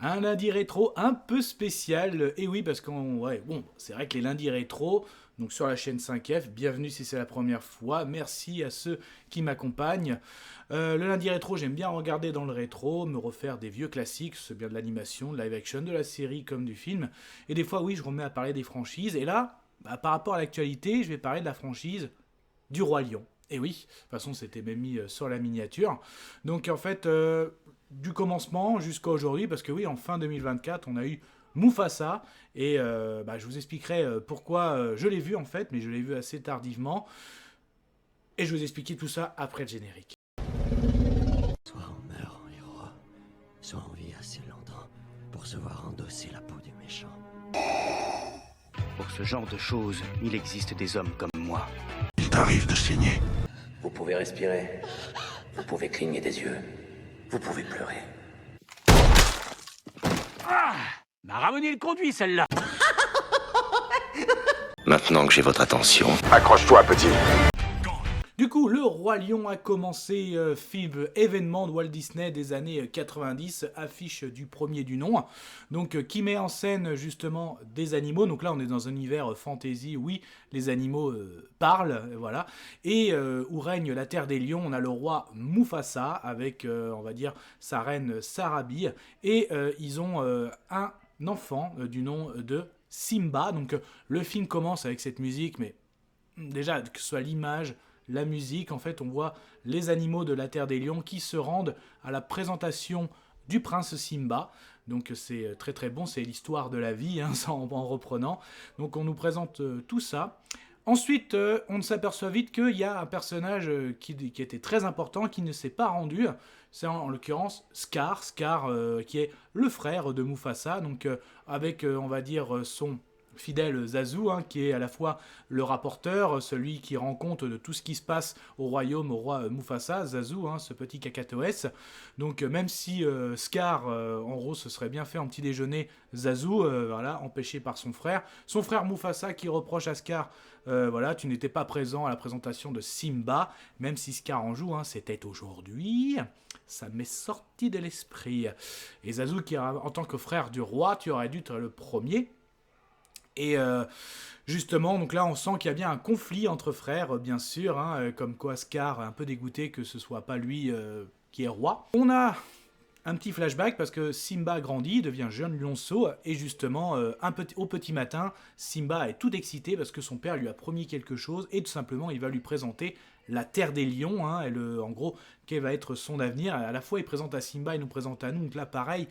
Un lundi rétro un peu spécial, et oui, parce qu'on, ouais, bon, c'est vrai que les lundis rétro, donc sur la chaîne 5F, bienvenue si c'est la première fois, merci à ceux qui m'accompagnent. Le lundi rétro, j'aime bien regarder dans le rétro, me refaire des vieux classiques, c'est bien de l'animation, de live action, de la série comme du film, et des fois, oui, je remets à parler des franchises, et là, bah, par rapport à l'actualité, je vais parler de la franchise du Roi Lion. Et oui, de toute façon, c'était même mis sur la miniature. Donc en fait, du commencement jusqu'à aujourd'hui, parce que oui, en fin 2024, on a eu Mufasa, et bah, je vous expliquerai pourquoi je l'ai vu en fait, mais je l'ai vu assez tardivement, et je vous expliquer tout ça après le générique. Soit on meurt en héros, soit on vit assez longtemps pour se voir endosser la peau du méchant. Pour ce genre de choses, il existe des hommes comme moi. Il t'arrive de saigner. Vous pouvez respirer, vous pouvez cligner des yeux, vous pouvez pleurer. M'a ramené le conduit, celle-là. Maintenant que j'ai votre attention, Accroche-toi, petit. Du coup, Le Roi Lion a commencé, film événement de Walt Disney des années 90, affiche du premier du nom, donc qui met en scène justement des animaux. Donc là, on est dans un univers fantasy, oui, les animaux parlent, voilà, et où règne la terre des lions. On a le roi Mufasa avec, on va dire, sa reine Sarabi, et ils ont un enfant du nom de Simba. Donc le film commence avec cette musique, mais déjà que ce soit l'image, la musique, en fait, on voit les animaux de la Terre des Lions qui se rendent à la présentation du prince Simba. Donc c'est très très bon, c'est l'histoire de la vie, hein, ça, en reprenant. Donc on nous présente tout ça. Ensuite, on s'aperçoit vite qu'il y a un personnage qui était très important, qui ne s'est pas rendu. C'est en l'occurrence Scar, qui est le frère de Mufasa, donc avec, on va dire, son fidèle Zazu, hein, qui est à la fois le rapporteur, celui qui rend compte de tout ce qui se passe au royaume, au roi Mufasa, Zazu, hein, ce petit cacatoès. Donc même si Scar, en gros, se serait bien fait en petit déjeuner, Zazu, voilà, empêché par son frère Mufasa qui reproche à Scar, voilà, tu n'étais pas présent à la présentation de Simba, même si Scar en joue, hein, c'était aujourd'hui. Ça m'est sorti de l'esprit. Et Zazu, qui en tant que frère du roi, tu aurais dû être le premier. Et justement, donc là, on sent qu'il y a bien un conflit entre frères, bien sûr, hein, comme quoi Scar est un peu dégoûté que ce soit pas lui qui est roi. On a un petit flashback parce que Simba grandit, devient jeune lionceau, et justement, au petit matin, Simba est tout excité parce que son père lui a promis quelque chose, et tout simplement, il va lui présenter la terre des lions, hein, et en gros, quel va être son avenir. À la fois, il présente à Simba, il nous présente à nous, donc là, pareil,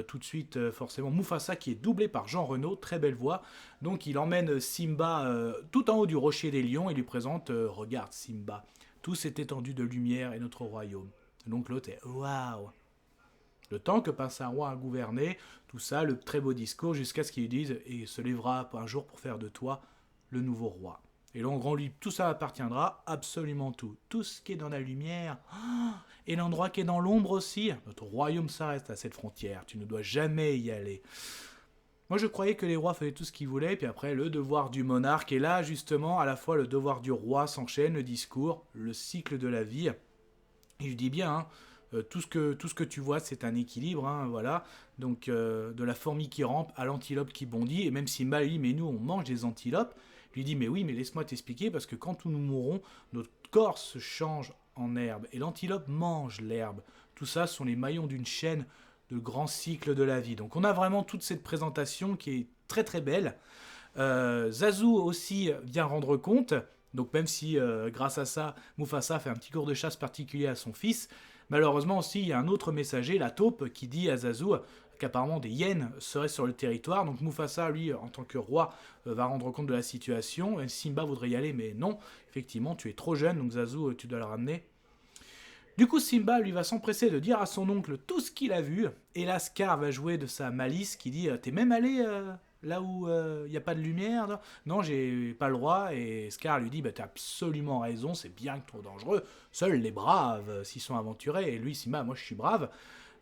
tout de suite, forcément, Mufasa, qui est doublé par Jean Reno, très belle voix, donc il emmène Simba tout en haut du rocher des lions, et lui présente, regarde Simba, tout s'est étendu de lumière et notre royaume. Donc l'autre est, waouh. Le temps que passe un roi à gouverner, tout ça, le très beau discours, jusqu'à ce qu'il dise « Et se lèvera un jour pour faire de toi le nouveau roi ». Et là, en grand, lui, tout ça appartiendra, absolument tout. Tout ce qui est dans la lumière, et l'endroit qui est dans l'ombre aussi. Notre royaume s'arrête à cette frontière, tu ne dois jamais y aller. Moi, je croyais que les rois faisaient tout ce qu'ils voulaient, puis après, le devoir du monarque. Et là, justement, à la fois, le devoir du roi s'enchaîne, le discours, le cycle de la vie. Et je dis bien, hein, tout ce que tu vois, c'est un équilibre, hein, voilà. Donc, de la fourmi qui rampe à l'antilope qui bondit. Et même si Mal lui, mais nous, on mange des antilopes, lui dit, mais oui, mais laisse-moi t'expliquer, parce que quand nous mourrons, notre corps se change en herbe. Et l'antilope mange l'herbe. Tout ça sont les maillons d'une chaîne de grand cycle de la vie. Donc, on a vraiment toute cette présentation qui est très très belle. Zazu aussi vient rendre compte. Donc même si, grâce à ça, Mufasa fait un petit cours de chasse particulier à son fils, malheureusement aussi, il y a un autre messager, la taupe, qui dit à Zazu qu'apparemment des hyènes seraient sur le territoire. Donc Mufasa, lui, en tant que roi, va rendre compte de la situation. Et Simba voudrait y aller, mais non, effectivement, tu es trop jeune, donc Zazu, tu dois le ramener. Du coup, Simba, lui, va s'empresser de dire à son oncle tout ce qu'il a vu. Et là, Scar va jouer de sa malice, qui dit « T'es même allé là où il n'y a pas de lumière ?» Non, j'ai pas le droit. Et Scar lui dit « T'as absolument raison, c'est bien que trop dangereux. Seuls les braves s'y sont aventurés. » Et lui, Simba, moi je suis brave.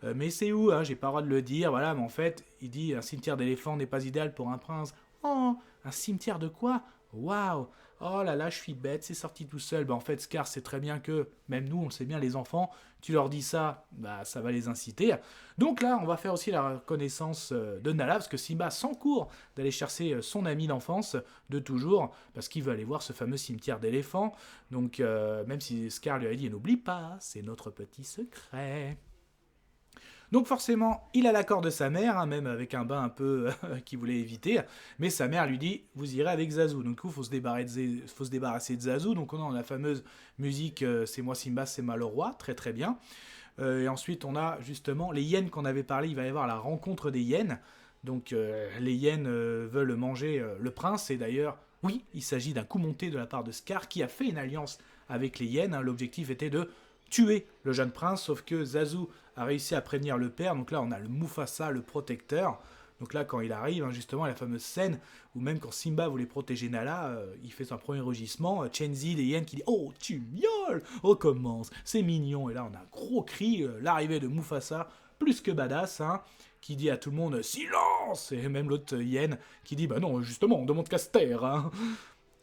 Mais c'est où, hein, j'ai pas le droit de le dire. Voilà, mais en fait, il dit « Un cimetière d'éléphants n'est pas idéal pour un prince. » Oh, un cimetière de quoi? Waouh! Oh là là, je suis bête, c'est sorti tout seul. En fait, Scar sait très bien que, même nous, on le sait bien, les enfants, tu leur dis ça, ça va les inciter. Donc là, on va faire aussi la reconnaissance de Nala, parce que Simba s'encourt d'aller chercher son ami d'enfance de toujours, parce qu'il veut aller voir ce fameux cimetière d'éléphants. Donc, même si Scar lui a dit, n'oublie pas, c'est notre petit secret. Donc forcément, il a l'accord de sa mère, même avec un bain un peu qu'il voulait éviter, mais sa mère lui dit « vous irez avec Zazu ». Donc du coup, il faut se débarrasser de Zazu, donc on a la fameuse musique « c'est moi Simba, c'est moi le roi », très très bien. Et ensuite, on a justement les hyènes qu'on avait parlé, il va y avoir la rencontre des hyènes, donc les hyènes veulent manger le prince, et d'ailleurs, oui, il s'agit d'un coup monté de la part de Scar, qui a fait une alliance avec les hyènes, l'objectif était de tuer le jeune prince, sauf que Zazu a réussi à prévenir le père, donc là on a le Mufasa, le protecteur, donc là quand il arrive, justement la fameuse scène, où même quand Simba voulait protéger Nala, il fait son premier rugissement, Chenzi, les hyènes qui dit « Oh, tu miaules, recommence, c'est mignon », et là on a un gros cri, l'arrivée de Mufasa, plus que badass, qui dit à tout le monde « Silence !» et même l'autre hyène qui dit « Bah non, justement, on demande qu'à se taire,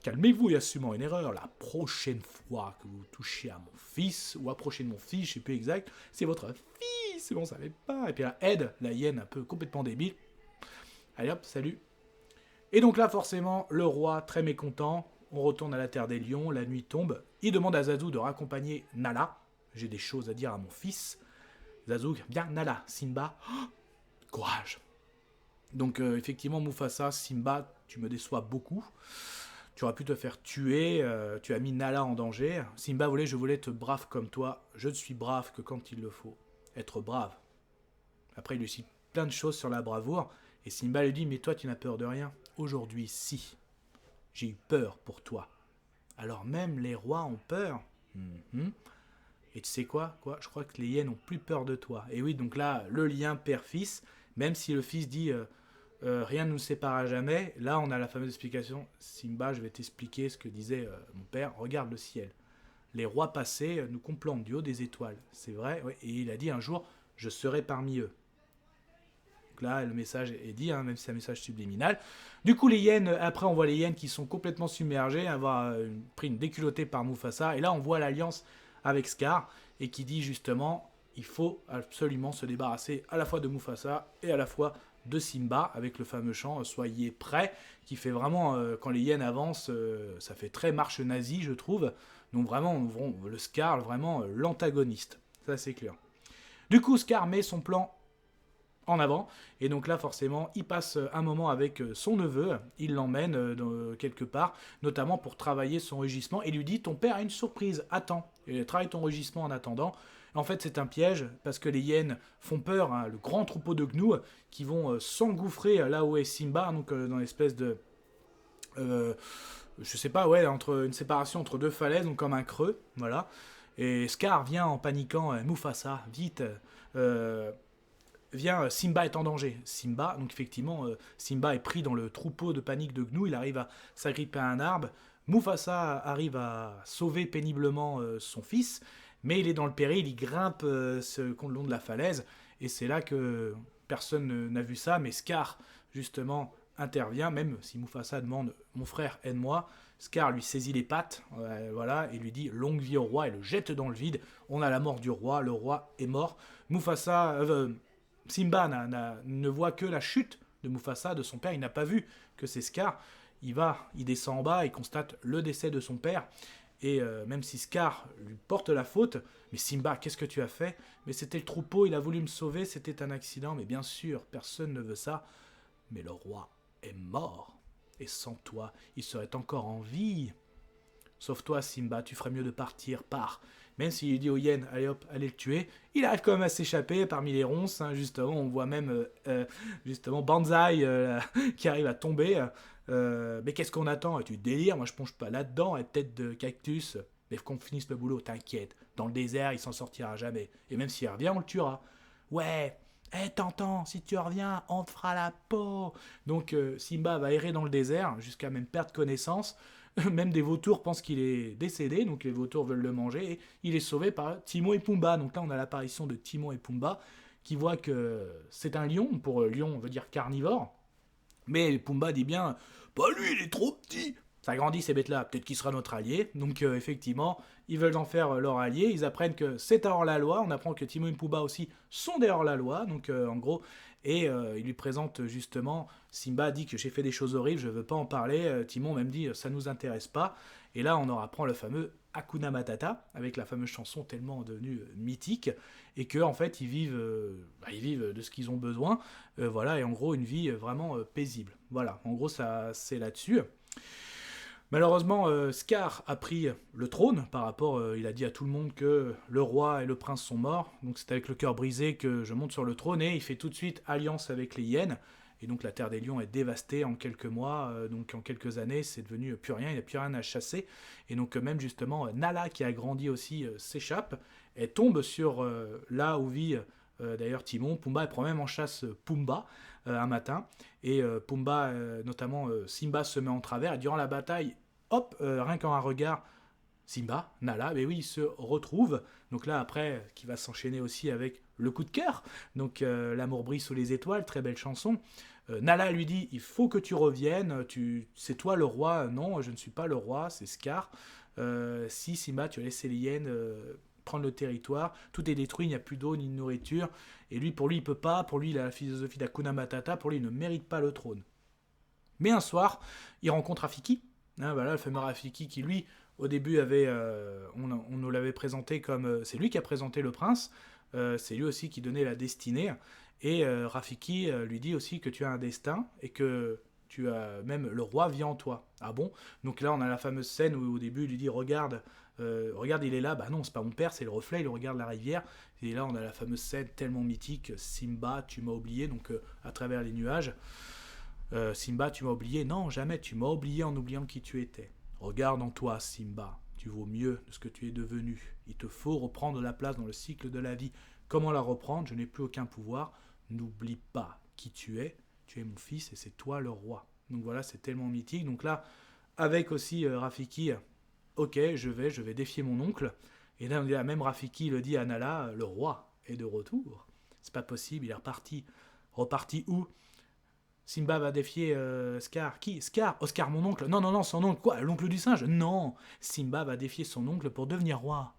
Calmez-vous et assumons une erreur. La prochaine fois que vous touchez à mon fils, ou approchez de mon fils, je sais plus exact, c'est votre fils, on savait pas. » Et puis là, Ed, la hyène un peu complètement débile. Allez hop, salut. Et donc là, forcément, le roi, très mécontent, on retourne à la terre des lions, la nuit tombe. Il demande à Zazu de raccompagner Nala. J'ai des choses à dire à mon fils. Zazu, bien, Nala, Simba, courage. Donc effectivement, Mufasa, Simba, tu me déçois beaucoup. Tu aurais pu te faire tuer, tu as mis Nala en danger. Simba voulait, je voulais être brave comme toi. Je ne suis brave que quand il le faut. Être brave. Après, il lui cite plein de choses sur la bravoure. Et Simba lui dit, mais toi, tu n'as peur de rien. Aujourd'hui, si. J'ai eu peur pour toi. Alors même les rois ont peur. Et tu sais quoi, je crois que les hyènes n'ont plus peur de toi. Et oui, donc là, le lien père-fils, même si le fils dit... rien ne nous sépare à jamais. Là, on a la fameuse explication. Simba, je vais t'expliquer ce que disait mon père. Regarde le ciel. Les rois passés nous contemplent du haut des étoiles. C'est vrai. Ouais. Et il a dit un jour, je serai parmi eux. Donc là, le message est dit, même si c'est un message subliminal. Du coup, les hyènes, après, on voit les hyènes qui sont complètement submergées, avoir pris une déculottée par Mufasa. Et là, on voit l'alliance avec Scar et qui dit justement, il faut absolument se débarrasser à la fois de Mufasa et à la fois de Simba, avec le fameux chant « Soyez prêts », qui fait vraiment, quand les hyènes avancent, ça fait très marche nazie, je trouve. Donc vraiment, le Scar, vraiment l'antagoniste. Ça, c'est clair. Du coup, Scar met son plan en avant, et donc là, forcément, il passe un moment avec son neveu, il l'emmène quelque part, notamment pour travailler son rugissement, et lui dit « Ton père a une surprise, attends, et travaille ton rugissement en attendant ». En fait, c'est un piège, parce que les hyènes font peur, le grand troupeau de gnous, qui vont s'engouffrer là où est Simba, donc dans l'espèce de... je sais pas, entre une séparation entre deux falaises, donc comme un creux, voilà. Et Scar vient en paniquant, Mufasa, vite, viens, Simba est en danger. Simba, donc effectivement, Simba est pris dans le troupeau de panique de gnous, il arrive à s'agripper à un arbre, Mufasa arrive à sauver péniblement son fils, mais il est dans le péril, il grimpe le long de la falaise, et c'est là que personne n'a vu ça, mais Scar, justement, intervient, même si Mufasa demande « Mon frère, aide-moi », Scar lui saisit les pattes, voilà, et lui dit « Longue vie au roi », et le jette dans le vide. On a la mort du roi, le roi est mort. Simba ne voit que la chute de Mufasa, de son père, il n'a pas vu que c'est Scar. Il descend en bas, il constate le décès de son père, et même si Scar lui porte la faute, mais Simba, qu'est-ce que tu as fait? Mais c'était le troupeau, il a voulu me sauver, c'était un accident, mais bien sûr, personne ne veut ça. Mais le roi est mort, et sans toi, il serait encore en vie. Sauf toi, Simba, tu ferais mieux de partir, pars. Même s'il dit aux hyènes, allez hop, allez le tuer, il arrive quand même à s'échapper parmi les ronces, justement, on voit même, justement, Banzai qui arrive à tomber. Mais qu'est-ce qu'on attend? Tu délires, moi je plonge pas là-dedans, à tête de cactus. Mais qu'on finisse le boulot, t'inquiète. Dans le désert, il s'en sortira jamais. Et même s'il revient, on le tuera. Ouais, t'entends, si tu reviens, on te fera la peau. Donc Simba va errer dans le désert, jusqu'à même perdre connaissance. Même des vautours pensent qu'il est décédé, donc les vautours veulent le manger. Et il est sauvé par Timon et Pumba. Donc là, on a l'apparition de Timon et Pumba, qui voient que c'est un lion. Pour lion, on veut dire carnivore. Mais Pumba dit bien, bah lui, il est trop petit. ça grandit ces bêtes-là, peut-être qu'il sera notre allié. Donc effectivement, ils veulent en faire leur allié. Ils apprennent que c'est hors-la-loi. On apprend que Timon et Pumba aussi sont des hors-la-loi. Donc en gros, et ils lui présentent justement, Simba dit que j'ai fait des choses horribles, je veux pas en parler. Timon même dit ça nous intéresse pas. Et là, on en apprend le fameux Hakuna Matata, avec la fameuse chanson tellement devenue mythique, et que en fait ils vivent de ce qu'ils ont besoin. Voilà, et en gros une vie vraiment paisible. Voilà, en gros ça c'est là-dessus. Malheureusement, Scar a pris le trône par rapport, il a dit à tout le monde que le roi et le prince sont morts, donc c'est avec le cœur brisé que je monte sur le trône, et il fait tout de suite alliance avec les hyènes, et donc la terre des lions est dévastée en quelques mois, donc en quelques années c'est devenu plus rien, il n'y a plus rien à chasser, et donc même justement Nala qui a grandi aussi s'échappe, elle tombe sur là où vit d'ailleurs Timon, Pumba, elle prend même en chasse Pumba un matin, et Pumba, notamment Simba se met en travers, et durant la bataille, hop, rien qu'en un regard, Simba, Nala, mais oui, ils se retrouvent. Donc là, après, qui va s'enchaîner aussi avec le coup de cœur. Donc L'amour brille sous les étoiles, très belle chanson. Nala lui dit, il faut que tu reviennes, c'est toi le roi. Non, je ne suis pas le roi, c'est Scar. Si Simba, tu as laissé les hyènes prendre le territoire, tout est détruit, il n'y a plus d'eau ni de nourriture. Et lui, pour lui, il peut pas. Pour lui, il a la philosophie d'Hakuna Matata. Pour lui, il ne mérite pas le trône. Mais un soir, il rencontre Rafiki. Voilà, le fameux Rafiki qui, lui, au début, on nous l'avait présenté comme... c'est lui qui a présenté le prince. C'est lui aussi qui donnait la destinée. Et Rafiki lui dit aussi que tu as un destin et que tu as même le roi vit en toi. Ah bon? Donc là, on a la fameuse scène où au début, il lui dit regarde, il est là. Bah non, c'est pas mon père, c'est le reflet. Il regarde la rivière. Et là, on a la fameuse scène tellement mythique. Simba, tu m'as oublié. Donc à travers les nuages. Simba, tu m'as oublié. Non, jamais. Tu m'as oublié en oubliant qui tu étais. Regarde en toi, Simba. Tu vaux mieux de ce que tu es devenu. Il te faut reprendre la place dans le cycle de la vie. Comment la reprendre? Je n'ai plus aucun pouvoir. N'oublie pas qui tu es. Tu es mon fils et c'est toi le roi. Donc voilà, c'est tellement mythique. Donc là, avec aussi Rafiki, ok, je vais défier mon oncle. Et là, même Rafiki le dit à Nala, le roi est de retour. C'est pas possible, il est reparti où? Simba va défier Scar. Qui? Scar? Oscar, mon oncle? Non, son oncle. Quoi? L'oncle du singe? Non. Simba va défier son oncle pour devenir roi.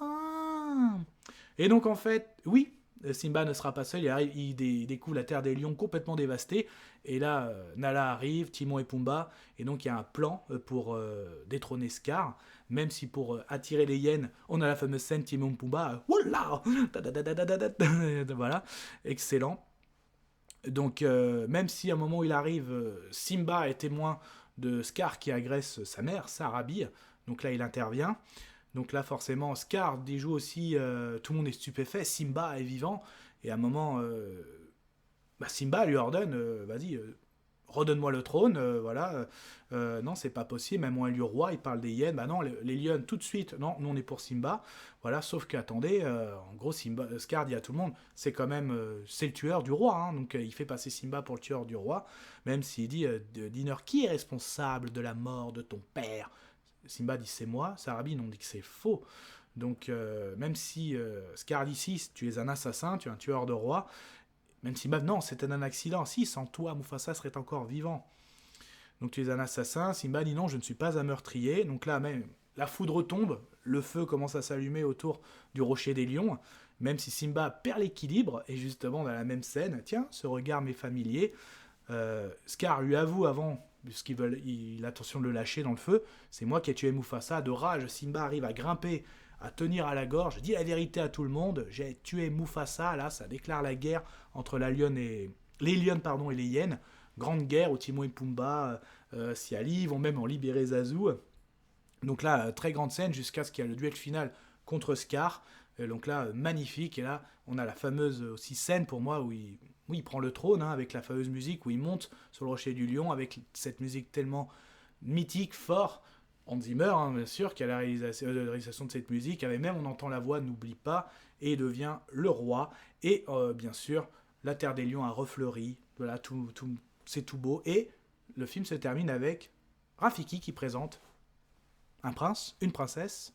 Ah. Et donc, en fait, oui, Simba ne sera pas seul. Il découvre la terre des lions complètement dévastée. Et là, Nala arrive, Timon et Pumba. Et donc, il y a un plan pour détrôner Scar. Même si pour attirer les hyènes, on a la fameuse scène Timon et Pumba. Oula! Voilà, excellent. Donc, même si à un moment où il arrive, Simba est témoin de Scar qui agresse sa mère, Sarabi, donc là il intervient. Donc là forcément, Scar déjoue aussi, tout le monde est stupéfait, Simba est vivant, et à un moment, Simba lui ordonne, vas-y, redonne-moi le trône, voilà. Non, c'est pas possible, même un lieu roi, il parle des hyènes, bah non, les lions tout de suite, non, nous on est pour Simba, voilà, sauf qu'attendez, en gros, Scar dit à tout le monde, c'est quand même, c'est le tueur du roi, hein, donc il fait passer Simba pour le tueur du roi, même s'il dit, Dinner, qui est responsable de la mort de ton père? Simba dit, c'est moi, Sarabi, on dit que c'est faux, donc même si Scar dit, si, tu es un assassin, tu es un tueur de roi, même Simba, non, c'était un accident. Si, sans toi, Mufasa serait encore vivant. Donc tu es un assassin. Simba dit non, je ne suis pas un meurtrier. Donc là, même, la foudre tombe. Le feu commence à s'allumer autour du rocher des lions. Même si Simba perd l'équilibre. Et justement, dans la même scène, tiens, ce regard m'est familier. Scar lui avoue avant, puisqu'il a l'intention de le lâcher dans le feu, c'est moi qui ai tué Mufasa. De rage, Simba arrive à grimper, à tenir à la gorge, dit la vérité à tout le monde, j'ai tué Mufasa, là ça déclare la guerre entre les lions et les hyènes, grande guerre où Timon et Pumba s'y allient, ils vont même en libérer Zazu, donc là très grande scène jusqu'à ce qu'il y ait le duel final contre Scar, donc là magnifique, et là on a la fameuse aussi scène pour moi où il prend le trône, hein, avec la fameuse musique où il monte sur le rocher du lion, avec cette musique tellement mythique, fort, Hans Zimmer, hein, bien sûr, qui a la réalisation de cette musique, avec même on entend la voix, n'oublie pas, et il devient le roi, et bien sûr, la terre des lions a refleuri, voilà, c'est tout beau, et le film se termine avec Rafiki qui présente un prince, une princesse,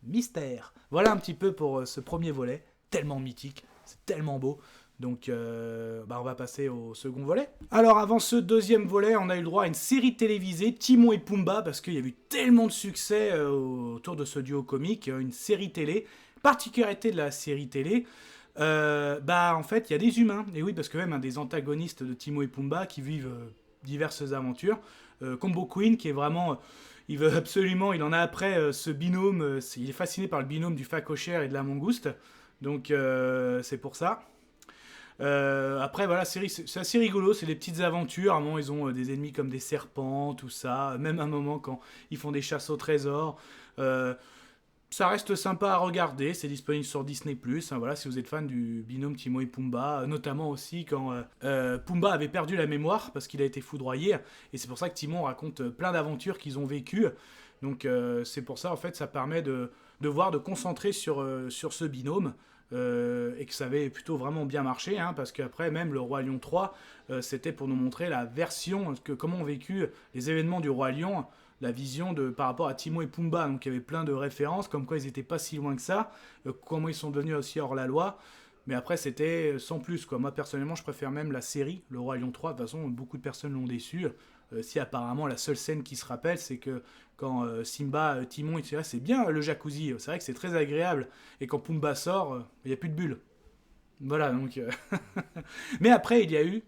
mystère. Voilà un petit peu pour ce premier volet, tellement mythique, c'est tellement beau, Donc, on va passer au second volet. Alors, avant ce deuxième volet, on a eu le droit à une série télévisée, Timon et Pumba, parce qu'il y a eu tellement de succès autour de ce duo comique, une série télé. Particularité de la série télé, en fait, il y a des humains. Et oui, parce que même un des antagonistes de Timon et Pumba qui vivent diverses aventures, Combo Queen, qui est vraiment... il veut absolument, il en a après ce binôme, il est fasciné par le binôme du phacochère et de la mangouste. Donc, c'est pour ça. Après voilà, c'est assez rigolo, c'est des petites aventures. À un moment ils ont des ennemis comme des serpents, tout ça, même à un moment quand ils font des chasses au trésor, ça reste sympa à regarder, c'est disponible sur Disney+, hein, voilà, si vous êtes fan du binôme Timon et Pumba, notamment aussi quand Pumba avait perdu la mémoire parce qu'il a été foudroyé, et c'est pour ça que Timon raconte plein d'aventures qu'ils ont vécues. Donc c'est pour ça en fait ça permet de concentrer sur ce binôme. Et que ça avait plutôt vraiment bien marché, hein, parce qu'après même le Roi Lion 3 c'était pour nous montrer la version, comment ont vécu les événements du Roi Lion, la vision par rapport à Timon et Pumba. Donc il y avait plein de références comme quoi ils n'étaient pas si loin que ça, comment ils sont devenus aussi hors la loi, mais après c'était sans plus quoi. Moi personnellement je préfère même la série Le Roi Lion 3, de toute façon beaucoup de personnes l'ont déçu. Si apparemment la seule scène qui se rappelle c'est que quand Simba, Timon, etc., c'est bien le jacuzzi, c'est vrai que c'est très agréable, et quand Pumba sort, il n'y a plus de bulles. Voilà, donc... Mais après, il y a eu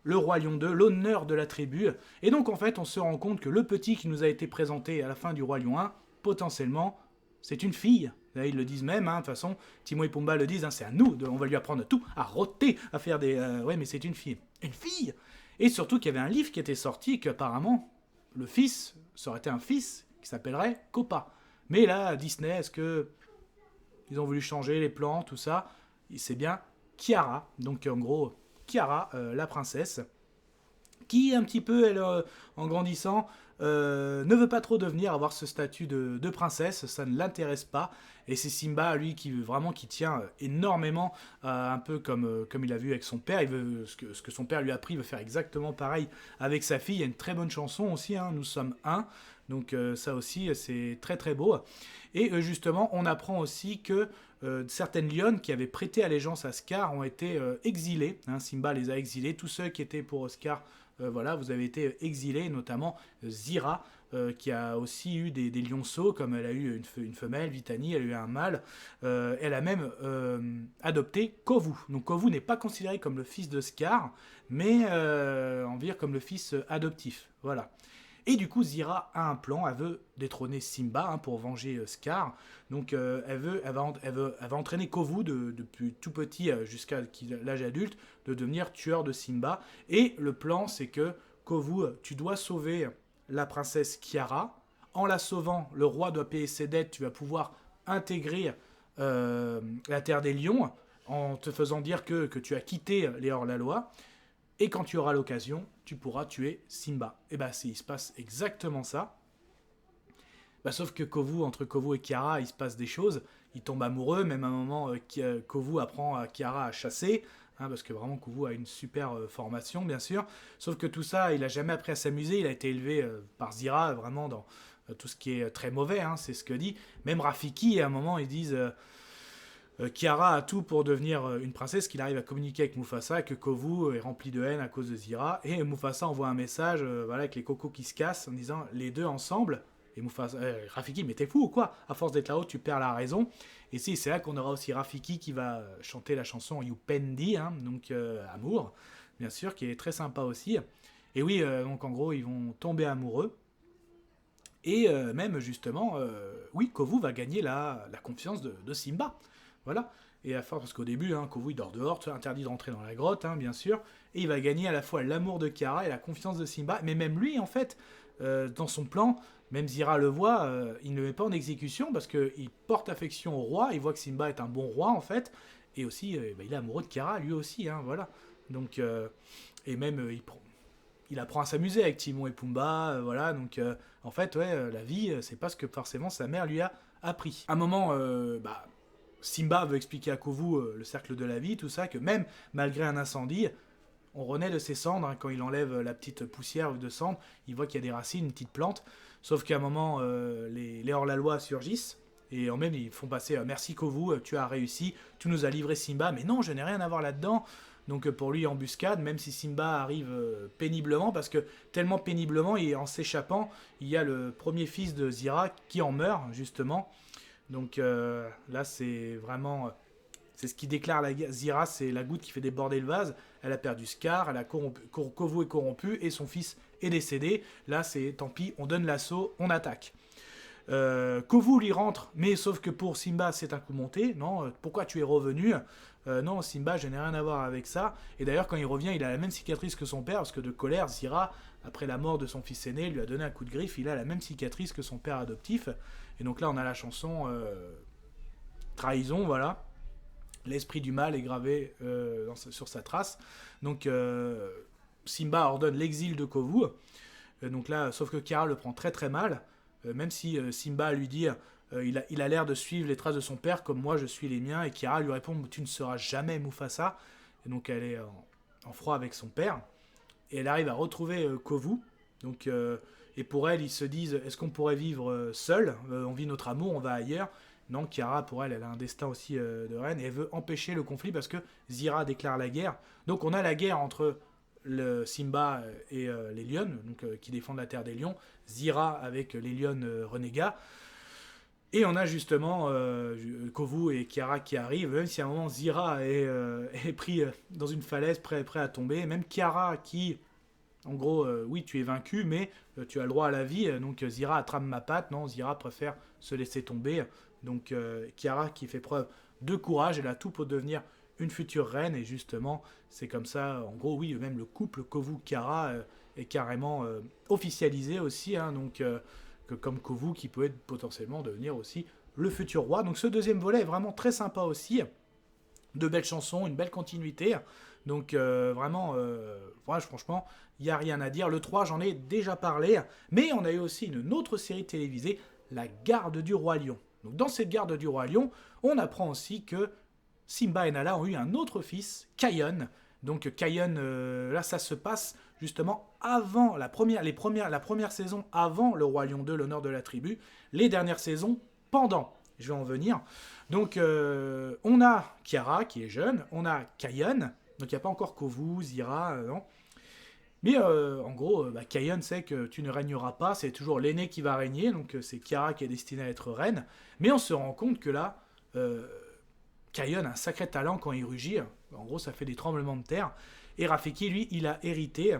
le Roi Lion 2, l'honneur de la tribu, et donc en fait, on se rend compte que le petit qui nous a été présenté à la fin du Roi Lion 1, potentiellement, c'est une fille. Là, ils le disent même, hein, de toute façon, Timon et Pumba le disent, hein, c'est à nous, on va lui apprendre tout, à rôter, à faire des... ouais, mais c'est une fille. Une fille. Et surtout qu'il y avait un livre qui était sorti, et qu'apparemment, le fils, ça aurait été un fils qui s'appellerait Copa. Mais là, Disney, est-ce que ils ont voulu changer les plans, tout ça? C'est bien Kiara. Donc en gros, Kiara, la princesse, qui un petit peu, elle, en grandissant, ne veut pas trop avoir ce statut de princesse, ça ne l'intéresse pas. Et c'est Simba, lui, qui tient énormément, un peu comme il a vu avec son père. Il veut ce que son père lui a appris, il veut faire exactement pareil avec sa fille. Il y a une très bonne chanson aussi, hein, Nous sommes un. Donc ça aussi, c'est très très beau. Et justement, on apprend aussi que certaines lionnes qui avaient prêté allégeance à Scar ont été exilées. Hein, Simba les a exilées. Tous ceux qui étaient pour Scar, voilà, vous avez été exilés, notamment Zira, qui a aussi eu des lionceaux, comme elle a eu une femelle, Vitani, elle a eu un mâle. Elle a même adopté Kovu. Donc Kovu n'est pas considéré comme le fils de Scar, mais on va dire comme le fils adoptif. Voilà. Et du coup, Zira a un plan, elle veut détrôner Simba, hein, pour venger Scar. Donc elle va entraîner Kovu depuis tout petit jusqu'à l'âge adulte de devenir tueur de Simba. Et le plan, c'est que Kovu, tu dois sauver la princesse Kiara. En la sauvant, le roi doit payer ses dettes, tu vas pouvoir intégrer la terre des lions en te faisant dire que tu as quitté les hors-la-loi. Et quand tu auras l'occasion, tu pourras tuer Simba. Et il se passe exactement ça. Sauf que entre Kovu et Kiara, il se passe des choses. Ils tombent amoureux, même à un moment, Kovu apprend à Kiara à chasser, hein, parce que vraiment Kovu a une super formation, bien sûr. Sauf que tout ça, il n'a jamais appris à s'amuser. Il a été élevé par Zira, vraiment dans tout ce qui est très mauvais, hein, c'est ce que dit. Même Rafiki, à un moment, ils disent... Kiara a tout pour devenir une princesse, qu'il arrive à communiquer avec Mufasa, que Kovu est rempli de haine à cause de Zira, et Mufasa envoie un message avec les cocos qui se cassent en disant les deux ensemble, et Mufasa, Rafiki, mais t'es fou ou quoi? À force d'être là-haut, tu perds la raison. Et c'est là qu'on aura aussi Rafiki qui va chanter la chanson Youpendi, hein, donc Amour, bien sûr, qui est très sympa aussi. Et oui, donc en gros, ils vont tomber amoureux. Et même justement, oui, Kovu va gagner la confiance de Simba. Voilà, et à force, parce qu'au début, hein, Kovu il dort dehors, interdit de rentrer dans la grotte, hein, bien sûr, et il va gagner à la fois l'amour de Kiara et la confiance de Simba, mais même lui, en fait, dans son plan, même Zira le voit, il ne le met pas en exécution, parce qu'il porte affection au roi, il voit que Simba est un bon roi, en fait, et aussi, il est amoureux de Kiara, lui aussi, hein, voilà, donc, et même, il apprend à s'amuser avec Timon et Pumba, voilà, donc, en fait, ouais, la vie, c'est pas ce que forcément sa mère lui a appris. À un moment, Simba veut expliquer à Kovu le cercle de la vie, tout ça, que même malgré un incendie, on renaît de ses cendres, hein, quand il enlève la petite poussière de cendre, il voit qu'il y a des racines, une petite plante, sauf qu'à un moment, les hors-la-loi surgissent, Et en même, ils font passer merci Kovu, tu as réussi, tu nous as livré Simba. Mais non, je n'ai rien à voir là-dedans. Donc pour lui, embuscade, même si Simba arrive péniblement, parce que tellement péniblement, et en s'échappant, il y a le premier fils de Zira qui en meurt, justement. Donc là, c'est vraiment... c'est ce qui déclare la guerre. Zira, c'est la goutte qui fait déborder le vase. Elle a perdu Scar, elle a Kovu est corrompu, et son fils est décédé. Là, c'est tant pis, on donne l'assaut, on attaque. Kovu lui rentre, mais sauf que pour Simba c'est un coup monté. Non, pourquoi tu es revenu? Non, Simba, je n'ai rien à voir avec ça. Et d'ailleurs, quand il revient, il a la même cicatrice que son père, parce que de colère, Zira, après la mort de son fils aîné, lui a donné un coup de griffe. Il a la même cicatrice que son père adoptif. Et donc là, on a la chanson Trahison, voilà. L'esprit du mal est gravé sur sa trace. Donc Simba ordonne l'exil de Kovu. Donc là, sauf que Kiara le prend très très mal. Même si Simba lui dit il a l'air de suivre les traces de son père comme moi je suis les miens, et Kiara lui répond tu ne seras jamais Mufasa. Et donc elle est en froid avec son père, et elle arrive à retrouver Kovu. Donc et pour elle, ils se disent est-ce qu'on pourrait vivre seul, on vit notre amour, on va ailleurs. Non, Kiara, pour elle, elle a un destin aussi de reine, et elle veut empêcher le conflit parce que Zira déclare la guerre. Donc on a la guerre entre le Simba et les lions, donc, qui défendent la terre des lions, Zira avec les lions renégats, et on a justement Kovu et Kiara qui arrivent, même si à un moment Zira est pris dans une falaise prêt à tomber, même Kiara qui, en gros, oui tu es vaincu, mais tu as le droit à la vie, donc Zira attrape ma patte, non, Zira préfère se laisser tomber, donc Kiara qui fait preuve de courage, elle a tout pour devenir une future reine, et justement c'est comme ça, en gros oui, même le couple Kovu-Kiara est carrément officialisé aussi, hein, donc que comme Kovu qui peut être potentiellement devenir aussi le futur roi. Donc ce deuxième volet est vraiment très sympa aussi, de belles chansons, une belle continuité, donc vraiment, franchement, il n'y a rien à dire. Le 3, j'en ai déjà parlé, mais on a eu aussi une autre série télévisée, La Garde du Roi Lion. Donc dans cette Garde du Roi Lion, on apprend aussi que Simba et Nala ont eu un autre fils, Kion. Donc Kion, là ça se passe justement avant la première saison, avant le Roi Lion 2, l'honneur de la tribu. Les dernières saisons, pendant. Je vais en venir. Donc on a Kiara qui est jeune, on a Kion, donc il n'y a pas encore Kovu, Zira, non. Mais en gros, Kion sait que tu ne régneras pas, c'est toujours l'aîné qui va régner, donc c'est Kiara qui est destinée à être reine. Mais on se rend compte que là, Kion a un sacré talent quand il rugit. En gros, ça fait des tremblements de terre. Et Rafiki, lui, il a hérité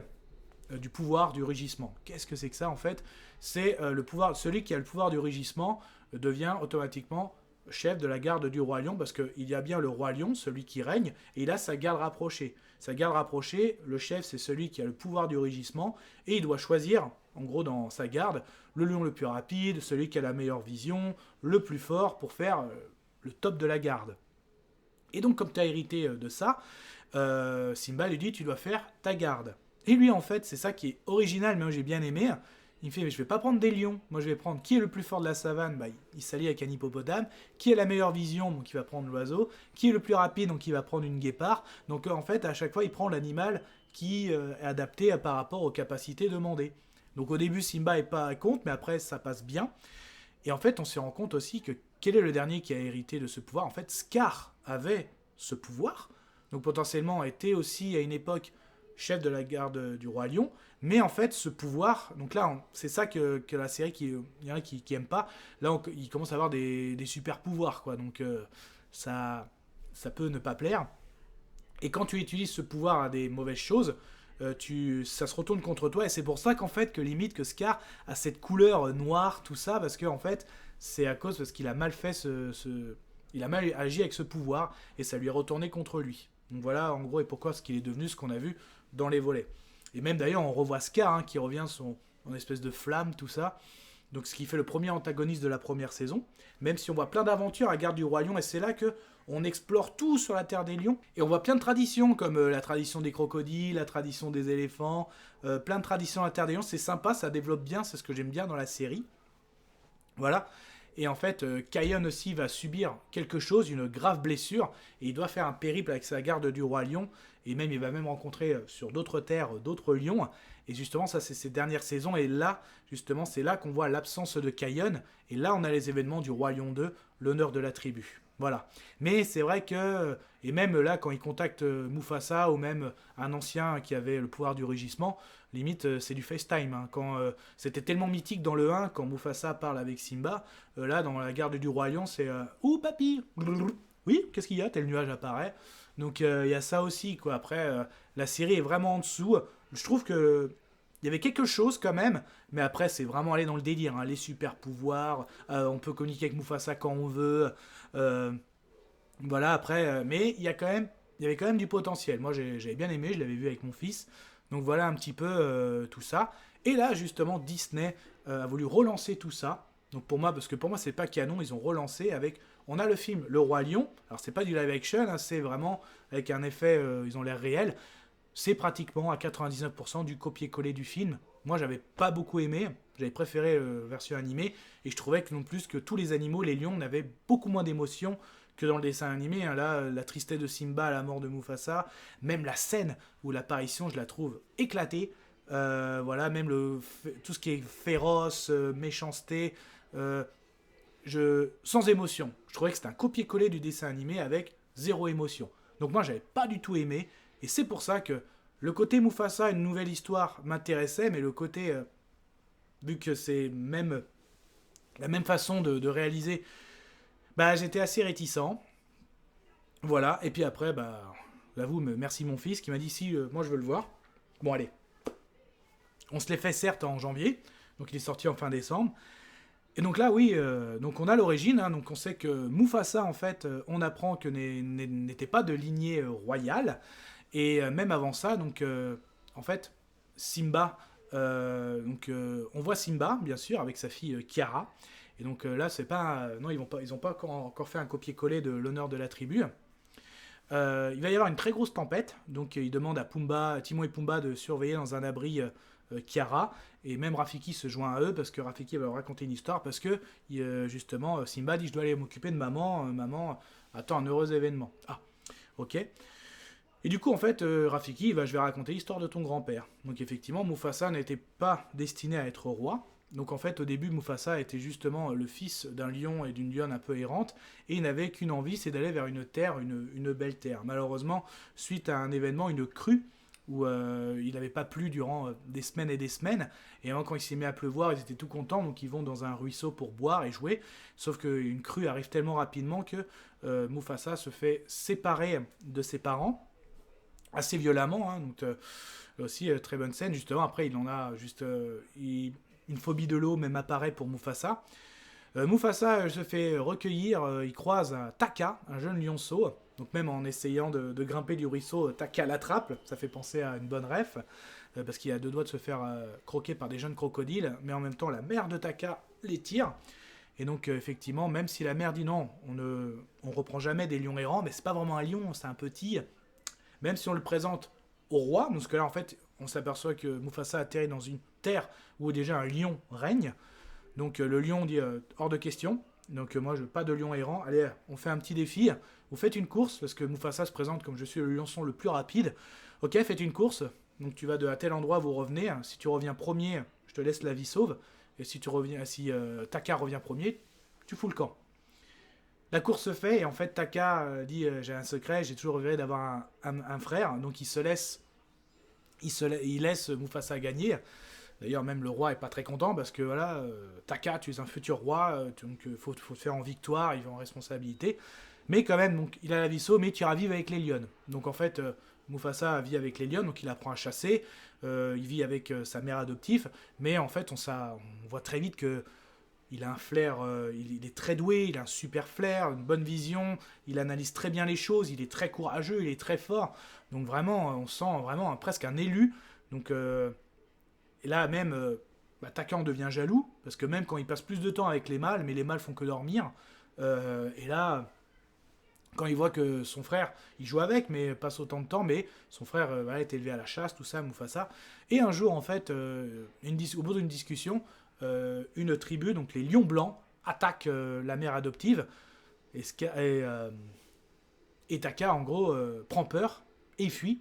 du pouvoir du rugissement. Qu'est-ce que c'est que ça, en fait? C'est le pouvoir. Celui qui a le pouvoir du rugissement devient automatiquement chef de la garde du roi lion, parce qu'il y a bien le roi lion, celui qui règne, et il a sa garde rapprochée. Sa garde rapprochée, le chef, c'est celui qui a le pouvoir du rugissement, et il doit choisir, en gros, dans sa garde, le lion le plus rapide, celui qui a la meilleure vision, le plus fort, pour faire le top de la garde. Et donc, comme tu as hérité de ça, Simba lui dit, tu dois faire ta garde. Et lui, en fait, c'est ça qui est original, mais moi j'ai bien aimé. Il me fait, mais je vais pas prendre des lions. Moi, je vais prendre qui est le plus fort de la savane. Il s'allie avec un hippopotame. Qui a la meilleure vision, donc il va prendre l'oiseau. Qui est le plus rapide, donc il va prendre une guépard. Donc en fait, à chaque fois, il prend l'animal qui est adapté par rapport aux capacités demandées. Donc au début, Simba est pas contre, mais après, ça passe bien. Et en fait, on se rend compte aussi que quel est le dernier qui a hérité de ce pouvoir? En fait, Scar avait ce pouvoir. Donc potentiellement était aussi à une époque chef de la garde du roi lion, mais en fait ce pouvoir, donc là c'est ça que la série, il y en a qui aiment pas, là il commence à avoir des super pouvoirs, quoi, donc ça peut ne pas plaire, et quand tu utilises ce pouvoir à des mauvaises choses, ça se retourne contre toi, et c'est pour ça qu'en fait que limite que Scar a cette couleur noire, tout ça, parce que en fait c'est à cause parce qu'il a mal fait il a mal agi avec ce pouvoir, et ça lui est retourné contre lui. Donc voilà, en gros, et pourquoi ce qu'il est devenu, ce qu'on a vu dans les volets. Et même d'ailleurs, on revoit Scar, qui revient en espèce de flamme, tout ça. Donc ce qui fait le premier antagoniste de la première saison. Même si on voit plein d'aventures à Garde du Roi Lion, et c'est là que on explore tout sur la Terre des Lions. Et on voit plein de traditions, comme la tradition des crocodiles, la tradition des éléphants, plein de traditions à la Terre des Lions. C'est sympa, ça développe bien, c'est ce que j'aime bien dans la série. Voilà. Et en fait, Kion aussi va subir quelque chose, une grave blessure, et il doit faire un périple avec sa garde du roi lion, et même il va même rencontrer sur d'autres terres d'autres lions. Et justement, ça c'est ces dernières saisons, et là, justement, c'est là qu'on voit l'absence de Kion, et là on a les événements du roi lion 2, l'honneur de la tribu. Voilà. Mais c'est vrai que, et même là, quand il contacte Mufasa, ou même un ancien qui avait le pouvoir du rugissement, limite, c'est du FaceTime. Hein. Quand, c'était tellement mythique dans le 1, quand Mufasa parle avec Simba, là, dans la garde du Roi Lion, c'est « Ouh, papy !» Oui, qu'est-ce qu'il y a ? Tel nuage apparaît. Donc, il y a ça aussi, quoi. Après, la série est vraiment en dessous. Je trouve que il y avait quelque chose quand même, mais après, c'est vraiment aller dans le délire. Hein. Les super pouvoirs, on peut communiquer avec Mufasa quand on veut. Voilà, après, mais il y avait quand même du potentiel. Moi, j'avais bien aimé, je l'avais vu avec mon fils. Donc voilà un petit peu tout ça. Et là, justement, Disney a voulu relancer tout ça. Donc parce que pour moi, c'est pas canon, ils ont relancé avec... On a le film Le Roi Lion. Alors, c'est pas du live action, hein, c'est vraiment avec un effet, ils ont l'air réel. C'est pratiquement à 99% du copier-coller du film. Moi, j'avais pas beaucoup aimé. J'avais préféré la version animée. Et je trouvais que non plus que tous les animaux, les lions, n'avaient beaucoup moins d'émotion que dans le dessin animé. Hein. Là, la tristesse de Simba à la mort de Mufasa, même la scène où l'apparition, je la trouve éclatée. Voilà, même tout ce qui est féroce, méchanceté, sans émotion. Je trouvais que c'était un copier-coller du dessin animé avec zéro émotion. Donc moi, j'avais pas du tout aimé. Et c'est pour ça que le côté Mufasa, une nouvelle histoire, m'intéressait, mais le côté, vu que c'est même la même façon de réaliser, bah, j'étais assez réticent. Voilà, et puis après, bah, j'avoue, merci mon fils qui m'a dit si, moi je veux le voir. Bon, allez. On se l'est fait certes en janvier, donc il est sorti en fin décembre. Et donc là, oui, donc on a l'origine, hein, donc on sait que Mufasa, en fait, on apprend que n'était pas de lignée royale. Et même avant ça, donc, en fait, Simba, on voit Simba, bien sûr, avec sa fille Kiara. Et donc là, c'est pas... non, ils ont pas encore fait un copier-coller de l'honneur de la tribu. Il va y avoir une très grosse tempête, donc il demande à Timon et Pumba de surveiller dans un abri Kiara, et même Rafiki se joint à eux, parce que Rafiki va leur raconter une histoire, parce que justement, Simba dit « Je dois aller m'occuper de maman, maman attend un heureux événement. » Ah, ok. Et du coup, en fait, Rafiki, je vais raconter l'histoire de ton grand-père. Donc effectivement, Mufasa n'était pas destiné à être roi. Donc en fait, au début, Mufasa était justement le fils d'un lion et d'une lionne un peu errante, et il n'avait qu'une envie, c'est d'aller vers une terre, une belle terre. Malheureusement, suite à un événement, une crue, où il n'avait pas plu durant des semaines et des semaines, et avant, quand il s'est mis à pleuvoir, ils étaient tout contents, donc ils vont dans un ruisseau pour boire et jouer, sauf qu'une crue arrive tellement rapidement que Mufasa se fait séparer de ses parents, assez violemment, hein, donc aussi très bonne scène, justement, après il en a juste... une phobie de l'eau même apparaît pour Mufasa. Mufasa se fait recueillir, il croise Taka, un jeune lionceau, donc même en essayant de grimper du ruisseau, Taka l'attrape, ça fait penser à une bonne ref, parce qu'il a deux doigts de se faire croquer par des jeunes crocodiles, mais en même temps la mère de Taka les tire, et donc effectivement, même si la mère dit non, on reprend jamais des lions errants, mais c'est pas vraiment un lion, c'est un petit, même si on le présente au roi, parce que là en fait, on s'aperçoit que Mufasa atterrit dans une terre où déjà un lion règne. Donc le lion dit hors de question. Donc moi je veux pas de lion errant. Allez, on fait un petit défi. Vous faites une course parce que Mufasa se présente comme je suis le lionçon le plus rapide. Ok, faites une course. Donc tu vas à tel endroit, vous revenez. Si tu reviens premier, je te laisse la vie sauve. Et si Taka revient premier, tu fous le camp. La course se fait et en fait Taka dit j'ai un secret, j'ai toujours rêvé d'avoir un frère. Donc il laisse Mufasa gagner. D'ailleurs, même le roi est pas très content parce que voilà, Taka, tu es un futur roi, donc faut te faire en victoire, il va en responsabilité. Mais quand même, donc, il a la vie sauve, mais tu iras vivre avec les lionnes. Donc en fait, Mufasa vit avec les lionnes, donc il apprend à chasser, il vit avec sa mère adoptive, mais en fait, on voit très vite que il a un flair, il est très doué, il a un super flair, une bonne vision, il analyse très bien les choses, il est très courageux, il est très fort. Donc vraiment, on sent vraiment presque un élu. Donc, et là même, Taka en devient jaloux, parce que même quand il passe plus de temps avec les mâles, mais les mâles font que dormir, et là, quand il voit que son frère, il joue avec, mais passe autant de temps, mais son frère est élevé à la chasse, tout ça, Mufasa. Et un jour, en fait, au bout d'une discussion, une tribu, donc les lions blancs, attaque la mère adoptive. Et Taka, en gros, prend peur et fuit.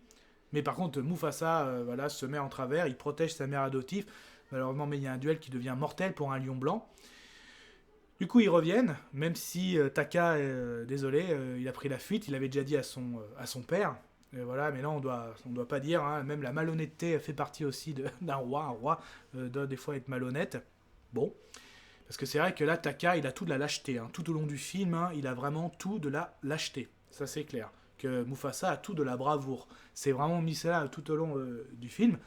Mais par contre, Mufasa voilà, se met en travers, il protège sa mère adoptive. Malheureusement, mais il y a un duel qui devient mortel pour un lion blanc. Du coup, ils reviennent, même si Taka, désolé, il a pris la fuite, il avait déjà dit à son père. Et voilà, mais là, on doit pas dire, hein, même la malhonnêteté fait partie aussi d'un roi. Un roi doit des fois être malhonnête. Bon, parce que c'est vrai que là, Taka, il a tout de la lâcheté. Hein. Tout au long du film, hein, il a vraiment tout de la lâcheté. Ça, c'est clair. Que Mufasa a tout de la bravoure. C'est vraiment mis ça tout au long du film.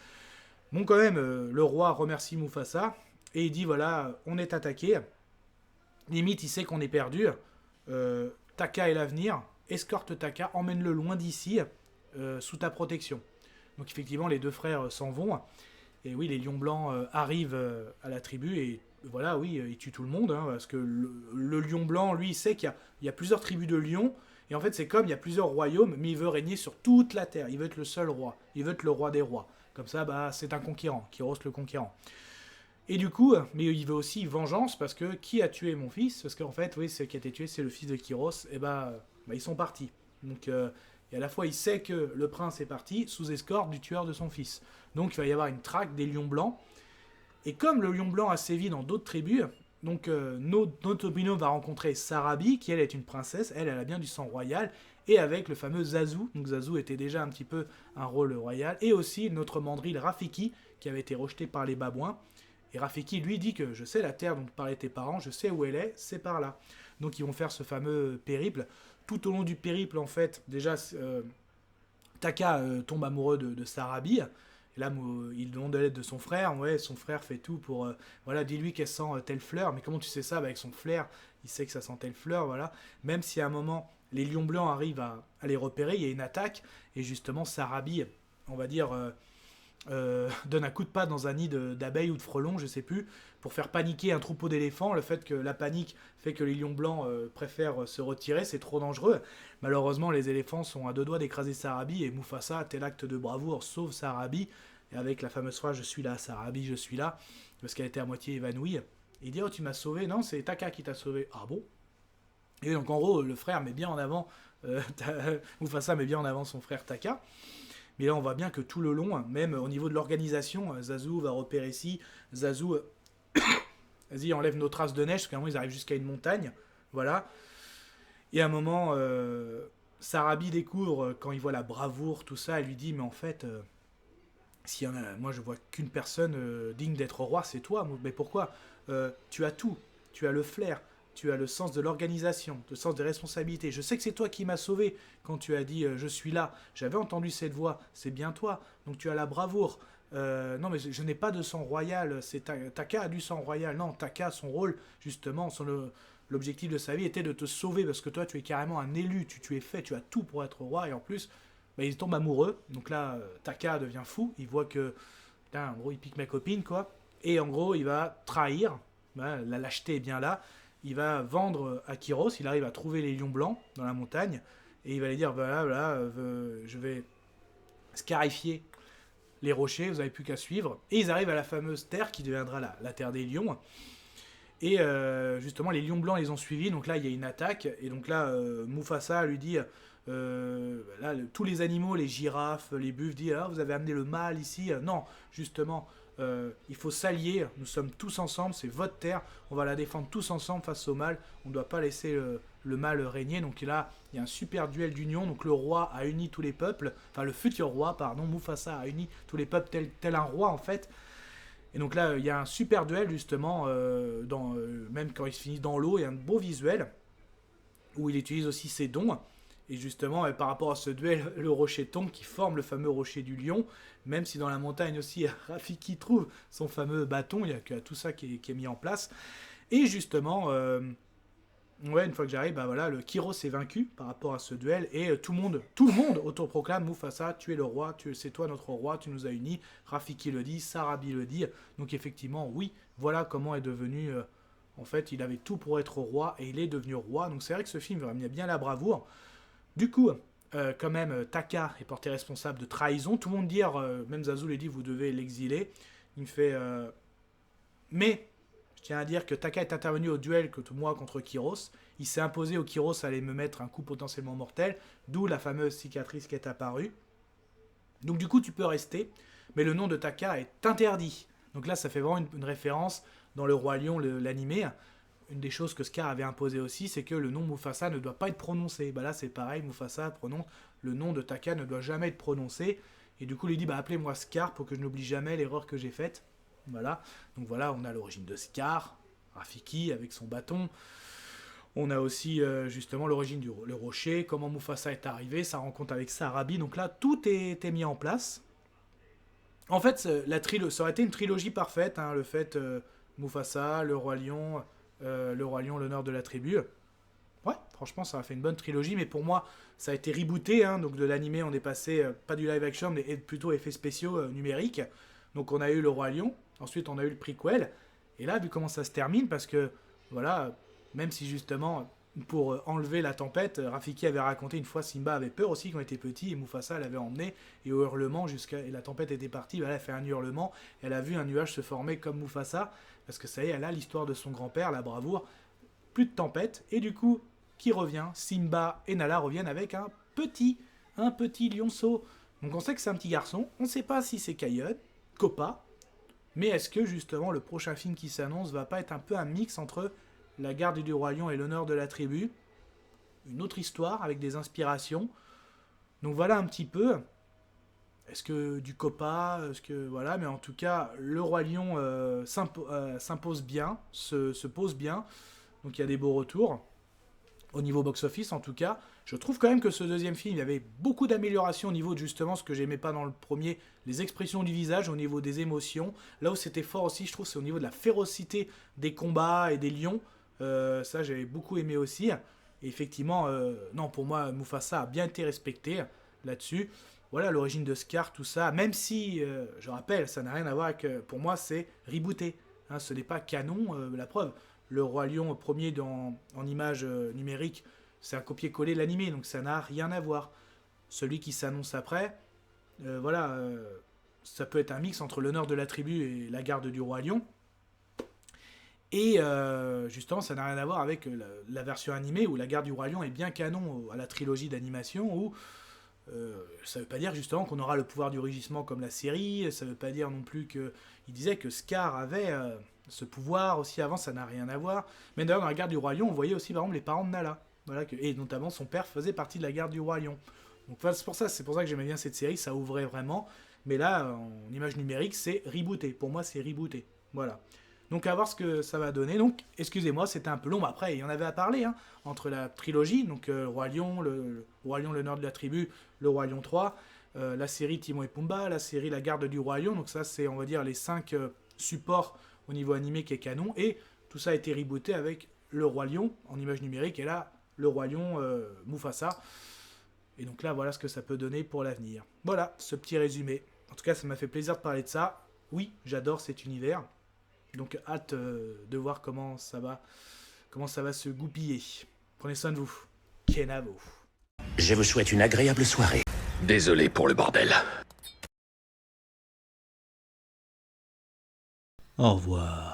Bon, quand même, le roi remercie Mufasa et il dit, voilà, on est attaqué. Limite, il sait qu'on est perdu. Taka est l'avenir. Escorte Taka, emmène-le loin d'ici, sous ta protection. Donc effectivement, les deux frères s'en vont. Et oui, les lions blancs arrivent à la tribu et voilà, oui, ils tuent tout le monde. Hein, parce que le lion blanc, lui, il sait qu'il y a plusieurs tribus de lions. Et en fait, c'est comme il y a plusieurs royaumes, mais il veut régner sur toute la terre. Il veut être le seul roi. Il veut être le roi des rois. Comme ça, bah, c'est un conquérant, Kyros le conquérant. Et du coup, mais il veut aussi vengeance, parce que qui a tué mon fils? Parce qu'en fait, oui, ce qui a été tué, c'est le fils de Kyros. Et bah, ils sont partis. Donc, et à la fois, il sait que le prince est parti sous escorte du tueur de son fils. Donc, il va y avoir une traque des lions blancs. Et comme le lion blanc a sévi dans d'autres tribus, donc Notobino va rencontrer Sarabi, qui elle est une princesse, elle a bien du sang royal, et avec le fameux Zazu. Donc Zazu était déjà un petit peu un rôle royal, et aussi notre mandril Rafiki, qui avait été rejeté par les babouins. Et Rafiki lui dit que je sais la terre dont parlaient tes parents, je sais où elle est, c'est par là. Donc ils vont faire ce fameux périple. Tout au long du périple, en fait, déjà, Taka tombe amoureux de Sarabi. Et là, il demande l'aide de son frère. Ouais, son frère fait tout pour... voilà, dis-lui qu'elle sent telle fleur. Mais comment tu sais ça? Bah, avec son flair, il sait que ça sent telle fleur, voilà. Même si à un moment, les lions blancs arrivent à les repérer, il y a une attaque. Et justement, Sarabi, on va dire, donne un coup de patte dans un nid d'abeilles ou de frelons, je sais plus, pour faire paniquer un troupeau d'éléphants. Le fait que la panique fait que les lions blancs préfèrent se retirer, c'est trop dangereux. Malheureusement, les éléphants sont à deux doigts d'écraser Sarabi, et Mufasa, tel acte de bravoure, sauve Sarabi, et avec la fameuse phrase « Je suis là, Sarabi, je suis là », parce qu'elle était à moitié évanouie. Il dit « Oh, tu m'as sauvé ?» Non, c'est Taka qui t'a sauvé. Ah bon? Et donc en gros, le frère met bien en avant, Mufasa met bien en avant son frère Taka. Mais là, on voit bien que tout le long, même au niveau de l'organisation, Zazu va repérer ici, Zazu, vas-y, enlève nos traces de neige, parce qu'à un moment, ils arrivent jusqu'à une montagne, voilà. Et à un moment, Sarabi découvre, quand il voit la bravoure, tout ça, elle lui dit, mais en fait, s'il y en a, moi, je vois qu'une personne digne d'être roi, c'est toi. Mais pourquoi? Tu as tout, tu as le flair, tu as le sens de l'organisation, le sens des responsabilités. Je sais que c'est toi qui m'as sauvé quand tu as dit je suis là. J'avais entendu cette voix, c'est bien toi. Donc tu as la bravoure. Non, mais je n'ai pas de sang royal. Taka a du sang royal. Non, Taka, son rôle, justement, l'objectif de sa vie était de te sauver parce que toi, tu es carrément un élu. Tu es fait, tu as tout pour être roi. Et en plus, bah, il tombe amoureux. Donc là, Taka devient fou. Il voit que, putain, en gros, il pique ma copine, quoi. Et en gros, il va trahir. Bah, la lâcheté est bien là. Il va vendre à Kyros, il arrive à trouver les lions blancs dans la montagne, et il va les dire, voilà, je vais scarifier les rochers, vous n'avez plus qu'à suivre. Et ils arrivent à la fameuse terre qui deviendra la terre des lions. Et justement, les lions blancs les ont suivis, donc là, il y a une attaque, et donc là, Mufasa lui dit, là, tous les animaux, les girafes, les buffles, disent, ah, vous avez amené le mal ici. Non, justement... il faut s'allier, nous sommes tous ensemble, c'est votre terre, on va la défendre tous ensemble face au mal, on ne doit pas laisser le mal régner. Donc là, il y a un super duel d'union, donc le roi a uni tous les peuples, enfin le futur roi, pardon, Mufasa a uni tous les peuples tel un roi en fait. Et donc là, il y a un super duel justement, même quand il se finit dans l'eau, il y a un beau visuel, où il utilise aussi ses dons. Et justement, par rapport à ce duel, le rocher tombe qui forme le fameux rocher du lion, même si dans la montagne aussi, Rafiki trouve son fameux bâton, il y a tout ça qui est mis en place. Et justement, une fois que j'arrive, bah voilà, le Kyros est vaincu par rapport à ce duel, et tout le monde autoproclame Mufasa, tu es le roi, c'est toi notre roi, tu nous as unis. Rafiki le dit, Sarabi le dit, donc effectivement, oui, voilà comment est devenu... en fait, il avait tout pour être roi, et il est devenu roi, donc c'est vrai que ce film il y a bien la bravoure. Du coup, quand même, Taka est porté responsable de trahison. Tout le monde dit, même Zazu lui dit, vous devez l'exiler. Il me fait, mais, je tiens à dire que Taka est intervenu au duel contre Kyros. Il s'est imposé au Kyros, allait me mettre un coup potentiellement mortel, d'où la fameuse cicatrice qui est apparue. Donc du coup, tu peux rester, mais le nom de Taka est interdit. Donc là, ça fait vraiment une référence dans le Roi Lion, l'animé. Une des choses que Scar avait imposé aussi, c'est que le nom Mufasa ne doit pas être prononcé. Bah là, c'est pareil, Mufasa prononce, le nom de Taka ne doit jamais être prononcé. Et du coup, il lui dit, bah appelez-moi Scar pour que je n'oublie jamais l'erreur que j'ai faite. Voilà. Donc voilà, on a l'origine de Scar, Rafiki avec son bâton. On a aussi justement l'origine du rocher, comment Mufasa est arrivé, sa rencontre avec Sarabi. Donc là, tout est mis en place. En fait, ça aurait été une trilogie parfaite, hein, le fait Mufasa, le Roi Lion, l'honneur de la tribu. Ouais, franchement, ça a fait une bonne trilogie, mais pour moi, ça a été rebooté. Hein, donc de l'animé, on est passé, pas du live action, mais plutôt effets spéciaux numériques. Donc on a eu le Roi Lion, ensuite on a eu le prequel. Et là, vu comment ça se termine, parce que, voilà, même si justement, pour enlever la tempête, Rafiki avait raconté une fois, Simba avait peur aussi quand il était petit, et Mufasa l'avait emmené, et au hurlement, et la tempête était partie, elle a fait un hurlement, elle a vu un nuage se former comme Mufasa, parce que ça y est, elle a l'histoire de son grand-père, la bravoure, plus de tempête, et du coup, qui revient, Simba et Nala reviennent avec un petit lionceau. Donc on sait que c'est un petit garçon, on ne sait pas si c'est Kayod, Koppa, mais est-ce que justement le prochain film qui s'annonce va pas être un peu un mix entre la garde du Roi Lion et l'honneur de la tribu, une autre histoire avec des inspirations. Donc voilà un petit peu. Est-ce que du Koppa, voilà, mais en tout cas le Roi Lion s'impose bien, se pose bien. Donc il y a des beaux retours au niveau box-office en tout cas. Je trouve quand même que ce deuxième film, il y avait beaucoup d'améliorations au niveau de justement ce que j'aimais pas dans le premier, les expressions du visage, au niveau des émotions. Là où c'était fort aussi, je trouve, c'est au niveau de la férocité des combats et des lions. Ça, j'avais beaucoup aimé aussi. Et effectivement, non, pour moi, Mufasa a bien été respecté là-dessus. Voilà, l'origine de Scar, tout ça. Même si, je rappelle, ça n'a rien à voir avec... pour moi, c'est rebooté. Hein, ce n'est pas canon, la preuve. Le Roi Lion premier en image numérique, c'est un copier-coller de l'animé, donc ça n'a rien à voir. Celui qui s'annonce après, voilà, ça peut être un mix entre l'honneur de la tribu et la garde du Roi Lion. Et justement, ça n'a rien à voir avec la version animée où la garde du Roi Lion est bien canon à la trilogie d'animation où ça veut pas dire justement qu'on aura le pouvoir du rugissement comme la série, ça veut pas dire non plus que... Il disait que Scar avait ce pouvoir aussi avant, ça n'a rien à voir. Mais d'ailleurs, dans la garde du Roi Lion, on voyait aussi par exemple les parents de Nala. Voilà, et notamment son père faisait partie de la garde du Roi Lion. Donc voilà, c'est pour ça que j'aimais bien cette série, ça ouvrait vraiment. Mais là, en image numérique, c'est rebooté. Pour moi, c'est rebooté. Voilà. Donc à voir ce que ça va donner. Donc, excusez-moi, c'était un peu long. Mais après, il y en avait à parler, hein, entre la trilogie, donc Roi Lion, le Roi Lion, l'honneur de la tribu, le Roi Lion 3, la série Timon et Pumba, la série La Garde du Roi Lion. Donc ça, c'est, on va dire, les 5 supports au niveau animé qui est canon. Et tout ça a été rebooté avec le Roi Lion en image numérique. Et là, le Roi Lion Mufasa. Et donc là, voilà ce que ça peut donner pour l'avenir. Voilà, ce petit résumé. En tout cas, ça m'a fait plaisir de parler de ça. Oui, j'adore cet univers. Donc hâte de voir comment ça va se goupiller. Prenez soin de vous. Kenavo. Je vous souhaite une agréable soirée. Désolé pour le bordel. Au revoir.